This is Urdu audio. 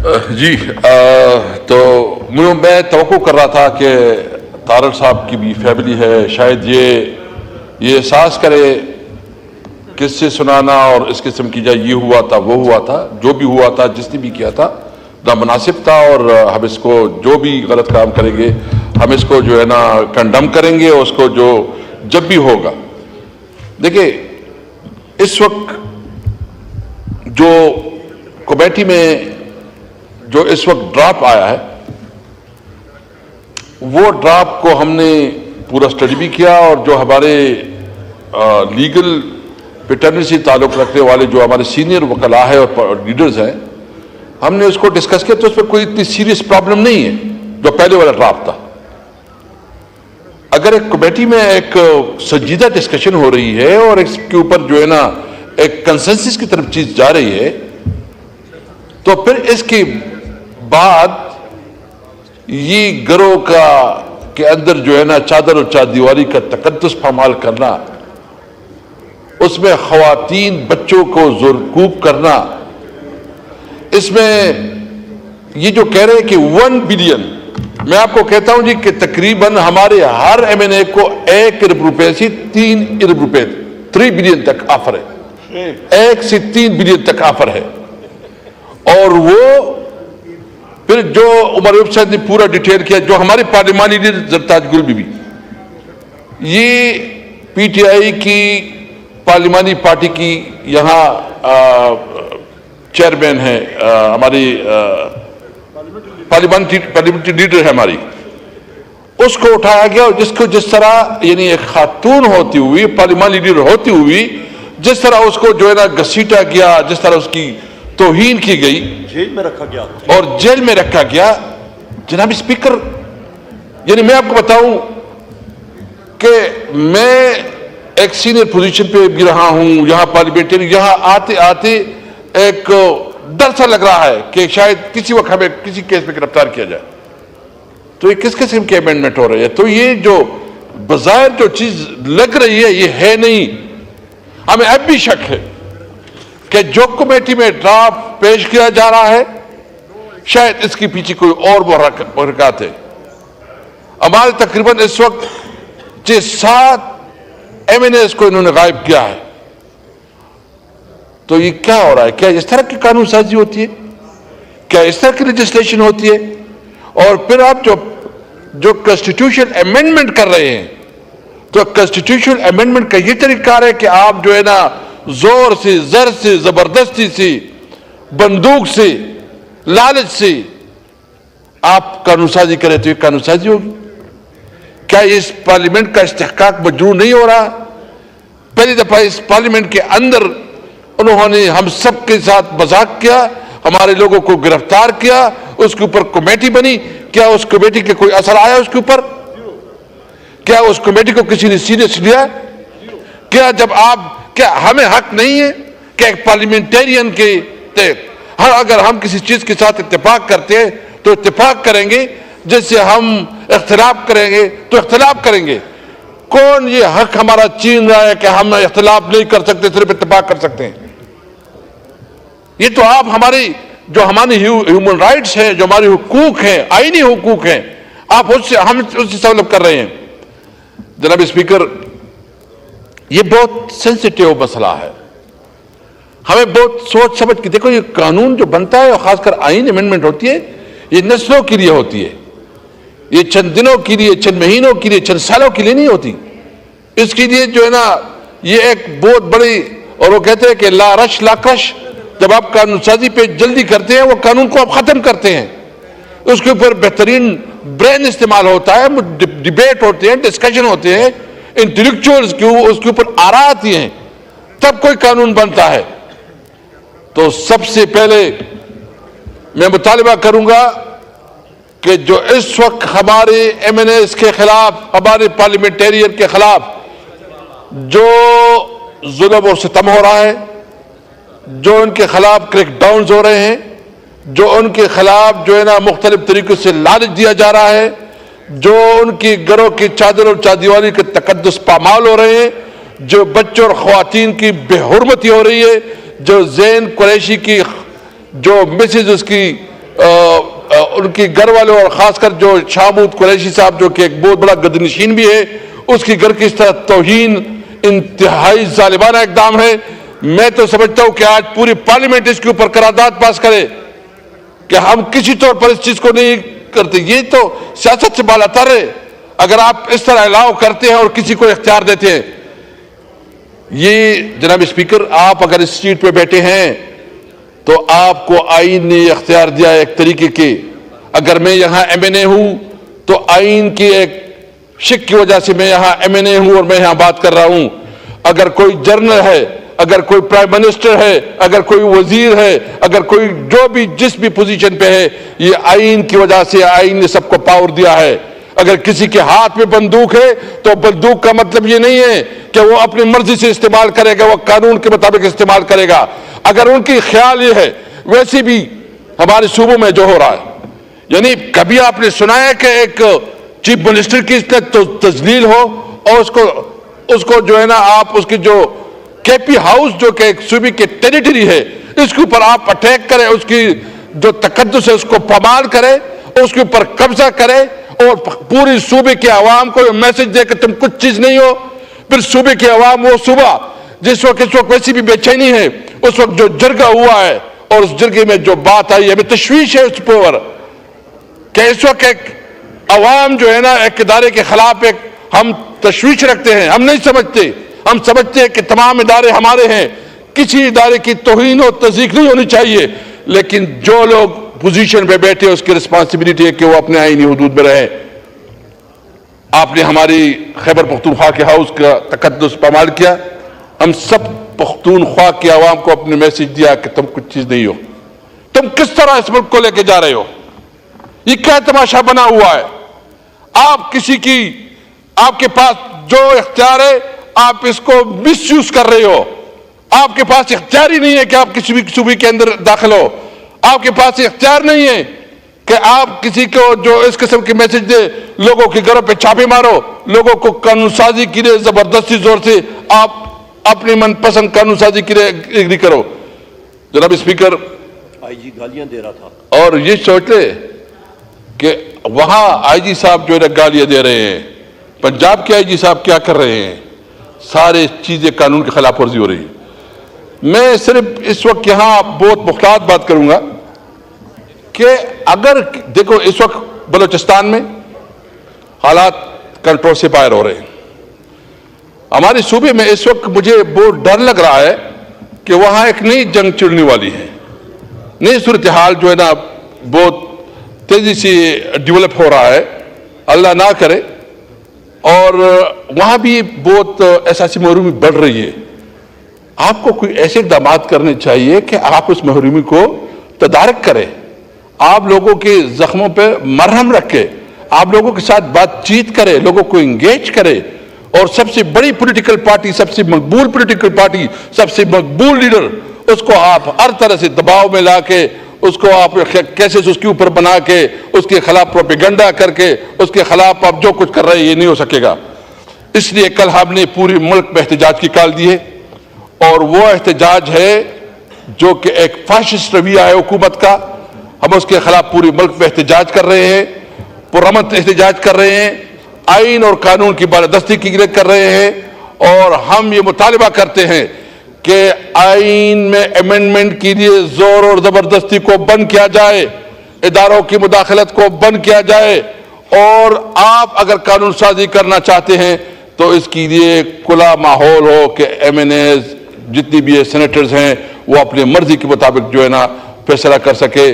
جی تو میں توقع کر رہا تھا کہ طارق صاحب کی بھی فیملی ہے، شاید یہ احساس کرے کس سے سنانا اور اس قسم کی جائے یہ ہوا تھا وہ ہوا تھا، جو بھی ہوا تھا جس نے بھی کیا تھا نامناسب تھا، اور ہم اس کو جو بھی غلط کام کریں گے ہم اس کو جو ہے نا کنڈم کریں گے، اس کو جو جب بھی ہوگا. دیکھیں اس وقت جو کمیٹی میں جو اس وقت ڈراپ آیا ہے وہ ڈراپ کو ہم نے پورا اسٹڈی بھی کیا، اور جو ہمارے لیگل پیٹرنی سے تعلق رکھنے والے جو ہمارے سینئر وکلاء ہیں اور لیڈرز ہیں ہم نے اس کو ڈسکس کیا، تو اس پر کوئی اتنی سیریس پرابلم نہیں ہے جو پہلے والا ڈراپ تھا. اگر ایک کمیٹی میں ایک سنجیدہ ڈسکشن ہو رہی ہے اور اس کے اوپر جو ہے نا ایک کنسنسس کی طرف چیز جا رہی ہے تو پھر اس کے بعد یہ گروہ کے اندر جو ہے نا چادر اور چار دیواری کا تقدس پامال کرنا، اس میں خواتین بچوں کو زورکوب کرنا، اس میں یہ جو کہہ رہے ہیں کہ 1 بلین، میں آپ کو کہتا ہوں جی کہ تقریباً ہمارے ہر ایم این اے کو 1 ارب روپے سے 3 ارب روپے 3 بلین تک آفر ہے، 1 سے 3 بلین تک آفر ہے. اور وہ پھر جو عمر ایوب صاحب نے پورا ڈیٹیل کیا، جو ہمارے پارلیمانی لیڈر زرتاج گل بی بی، یہ پی ٹی آئی کی پارلیمانی پارٹی کی یہاں چیئرمین ہے، ہماری پارلیمنٹری لیڈر ہے ہماری، اس کو اٹھایا گیا، اور جس کو جس طرح یعنی ایک خاتون ہوتی ہوئی پارلیمانی لیڈر ہوتی ہوئی جس طرح اس کو جو ہے نا گھسیٹا گیا، جس طرح اس کی توہین کی گئی، جیل میں رکھا گیا اور جیل میں رکھا گیا. جناب اسپیکر، یعنی میں آپ کو بتاؤں کہ میں ایک سینئر پوزیشن پہ بھی رہا ہوں یہاں پارلیمنٹری، یہاں آتے آتے ایک ڈر سا لگ رہا ہے کہ شاید کسی وقت ہمیں کسی کیس میں گرفتار کیا جائے. تو یہ کس قسم کی امینڈمنٹ ہو رہی ہے؟ تو یہ جو بظاہر جو چیز لگ رہی ہے یہ ہے نہیں. ہمیں اب بھی شک ہے کہ جو کمیٹی میں ڈرافٹ پیش کیا جا رہا ہے شاید اس کے پیچھے کوئی اور محرکات ہے. ہمارے تقریباً اس وقت 7 ایم این ایز کو انہوں نے غائب کیا ہے. تو یہ کیا ہو رہا ہے؟ کیا اس طرح کی قانون سازی ہوتی ہے؟ کیا اس طرح کی لیجسلیشن ہوتی ہے؟ اور پھر آپ جو کنسٹیٹیوشن امینڈمنٹ کر رہے ہیں تو کنسٹیٹیوشن امینڈمنٹ کا یہ طریقہ ہے کہ آپ جو ہے نا زور سے، زر سے، زبردستی سے، بندوق سے، لالچ سے آپ قانون سازی کریں تو یہ قانون سازی ہوگی. کیا اس پارلیمنٹ کا استحقاق مجروح نہیں ہو رہا؟ پہلی دفعہ اس پارلیمنٹ کے اندر انہوں نے ہم سب کے ساتھ مذاق کیا، ہمارے لوگوں کو گرفتار کیا، اس کے اوپر کمیٹی بنی. کیا اس کمیٹی کے کوئی اثر آیا اس کے اوپر؟ کیا اس کمیٹی کو کسی نے سیریس لیا؟ کیا ہمیں حق نہیں ہے کہ ایک پارلیمنٹیرین کے اگر ہم کسی چیز کے ساتھ اتفاق کرتے ہیں تو اتفاق کریں گے، جس سے ہم اختلاف کریں گے تو اختلاف کریں گے. کون یہ حق ہمارا چھین رہا ہے کہ ہم اختلاف نہیں کر سکتے، صرف اتفاق کر سکتے ہیں؟ یہ تو آپ جو ہماری ہیومن رائٹس ہیں، جو ہماری حقوق ہیں، آئینی حقوق ہیں، آپ ہم اس سے سلب کر رہے ہیں. جناب اسپیکر، یہ بہت سینسیٹیو مسئلہ ہے. ہمیں بہت سوچ سمجھ کے دیکھو، یہ قانون جو بنتا ہے اور خاص کر آئین امینڈمنٹ ہوتی ہے یہ نسلوں کے لیے ہوتی ہے، یہ چند دنوں کے لیے، چند مہینوں کے لیے، چند سالوں کے لیے نہیں ہوتی. اس کے لیے جو ہے نا یہ ایک بہت بڑی، اور وہ کہتے ہیں کہ لا رش لا کرش. جب آپ قانون سازی پہ جلدی کرتے ہیں وہ قانون کو آپ ختم کرتے ہیں. اس کے اوپر بہترین برین استعمال ہوتا ہے، ڈیبیٹ ہوتے ہیں، ڈسکشن ہوتے ہیں، انٹلیکچوئلز کی اس کے اوپر آراء آتی ہیں، تب کوئی قانون بنتا ہے. تو سب سے پہلے میں مطالبہ کروں گا کہ جو اس وقت ہمارے ایم این ایز کے خلاف، ہمارے پارلیمنٹیرین کے خلاف جو ظلم اور ستم ہو رہا ہے، جو ان کے خلاف کریک ڈاؤنز ہو رہے ہیں، جو ان کے خلاف جو ہے نا مختلف طریقوں سے لالچ دیا جا رہا ہے، جو ان کی گھروں کی چادر اور چاردیواری کے تقدس پامال ہو رہے ہیں، جو بچوں اور خواتین کی بے حرمتی ہو رہی ہے، جو زین قریشی کی جو مسز اس کی ان کی گھر والوں اور خاص کر جو شاہمود قریشی صاحب جو کہ ایک بہت بڑا گدنشین بھی ہے، اس کی گھر کی اس طرح توہین انتہائی ظالمانہ اقدام ہے۔ میں تو سمجھتا ہوں کہ آج پوری پارلیمنٹ اس کے اوپر قرارداد پاس کرے کہ ہم کسی طور پر اس چیز کو نہیں کرتے۔ یہ تو سیاست سے بالا تر ہے اگر آپ اس طرح الاؤ کرتے ہیں اور کسی کو اختیار دیتے ہیں۔ یہ جناب اسپیکر، آپ اگر اس سیٹ پہ بیٹھے ہیں تو آپ کو آئین نے اختیار دیا ہے ایک طریقے کے۔ اگر میں یہاں ایم این اے ہوں تو آئین کی ایک شک کی وجہ سے میں یہاں ایم این اے ہوں اور میں یہاں بات کر رہا ہوں۔ اگر کوئی جنرل ہے، اگر کوئی پرائم منسٹر ہے، اگر کوئی وزیر ہے، اگر کوئی جو بھی جس بھی پوزیشن پہ ہے، یہ آئین کی وجہ سے آئین نے سب کو پاور دیا ہے۔ اگر کسی کے ہاتھ میں بندوق ہے تو بندوق کا مطلب یہ نہیں ہے کہ وہ اپنی مرضی سے استعمال کرے گا، وہ قانون کے مطابق استعمال کرے گا۔ اگر ان کی خیال یہ ہے، ویسے بھی ہمارے صوبوں میں جو ہو رہا ہے، یعنی کبھی آپ نے سنا ہے کہ ایک چیف منسٹر کی اس طرح تذلیل ہو اور اس کو جو ہے نا آپ اس کی جو کے پی ہاؤس جو کہ ایک صوبے کی ٹیریٹری ہے، اس کے اوپر آپ اٹیک کریں، اس کی جو تقدس ہے اس کو پامال کرے، اس کے اوپر قبضہ کرے اور پوری صوبے کے عوام کو یہ میسج دے کہ تم کچھ چیز نہیں ہو۔ پھر صوبے کے عوام وہ صوبہ جس وقت اس وقت ویسی بھی بے چینی ہے، اس وقت جو جرگہ ہوا ہے اور اس جرگے میں جو بات آئی ہے، ہمیں تشویش ہے اس پر کہ اس وقت ایک عوام جو ہے نا ایک ادارے کے خلاف ایک ہم تشویش رکھتے ہیں۔ ہم نہیں سمجھتے، ہم سمجھتے ہیں کہ تمام ادارے ہمارے ہیں، کسی ادارے کی توہین و تضییق نہیں ہونی چاہیے، لیکن جو لوگ پوزیشن پہ بیٹھے اس کی رسپانسبلٹی ہے کہ وہ اپنے آئینی حدود میں رہیں۔ آپ نے ہماری خیبر پختونخوا کے ہاؤس کا تقدس پامال کیا، ہم سب پختونخوا کے عوام کو اپنے میسج دیا کہ تم کچھ چیز نہیں ہو، تم کس طرح اس ملک کو لے کے جا رہے ہو، یہ کیا تماشا بنا ہوا ہے۔ آپ کسی کی، آپ کے پاس جو اختیار ہے آپ اس کو مس یوز کر رہے ہو۔ آپ کے پاس اختیار ہی نہیں ہے کہ آپ کسی بھی صوبے کے اندر داخل ہو، آپ کے پاس اختیار نہیں ہے کہ آپ کسی کو جو اس قسم کے میسج دے، لوگوں کے گھروں پہ چھاپے مارو، لوگوں کو قانون سازی کے لیے زبردستی زور سے آپ اپنی من پسند قانون سازی کے لیے اگری کرو۔ جناب اسپیکر، آئی جی گالیاں دے رہا تھا اور یہ سوچ لے کہ وہاں آئی جی صاحب جو ہے گالیاں دے رہے ہیں، پنجاب کے آئی جی صاحب کیا کر رہے ہیں، سارے چیزیں قانون کی خلاف ورزی ہو رہی ہے۔ میں صرف اس وقت یہاں بہت محتاط بات کروں گا کہ اگر دیکھو اس وقت بلوچستان میں حالات کنٹرول سے باہر ہو رہے ہیں، ہمارے صوبے میں اس وقت مجھے بہت ڈر لگ رہا ہے کہ وہاں ایک نئی جنگ چڑھنے والی ہے، نئی صورتحال جو ہے نا بہت تیزی سے ڈیولپ ہو رہا ہے، اللہ نہ کرے، اور وہاں بھی بہت احساسی محرومی بڑھ رہی ہے۔ آپ کو کوئی ایسے اقدامات کرنے چاہیے کہ آپ اس محرومی کو تدارک کریں، آپ لوگوں کے زخموں پہ مرہم رکھے، آپ لوگوں کے ساتھ بات چیت کرے، لوگوں کو انگیج کرے، اور سب سے بڑی پولیٹیکل پارٹی، سب سے مقبول پولیٹیکل پارٹی، سب سے مقبول لیڈر، اس کو آپ ہر طرح سے دباؤ میں لا کے، اس کو آپ کیسے اس کے اوپر بنا کے، اس کے خلاف پروپیگنڈا کر کے، اس کے خلاف آپ جو کچھ کر رہے ہیں یہ نہیں ہو سکے گا۔ اس لیے کل ہم نے پورے ملک میں احتجاج کی کال دی ہے، اور وہ احتجاج ہے جو کہ ایک فاشسٹ رویہ ہے حکومت کا، ہم اس کے خلاف پورے ملک میں احتجاج کر رہے ہیں، پرامن احتجاج کر رہے ہیں، آئین اور قانون کی بالادستی کی لیے کر رہے ہیں، اور ہم یہ مطالبہ کرتے ہیں کہ آئین میں امینڈمنٹ کے لیے زور اور زبردستی کو بند کیا جائے، اداروں کی مداخلت کو بند کیا جائے، اور آپ اگر قانون سازی کرنا چاہتے ہیں تو اس کے لیے کھلا ماحول ہو کہ ایم این ایز جتنی بھی سینیٹرز ہیں وہ اپنے مرضی کے مطابق جو ہے نا فیصلہ کر سکے۔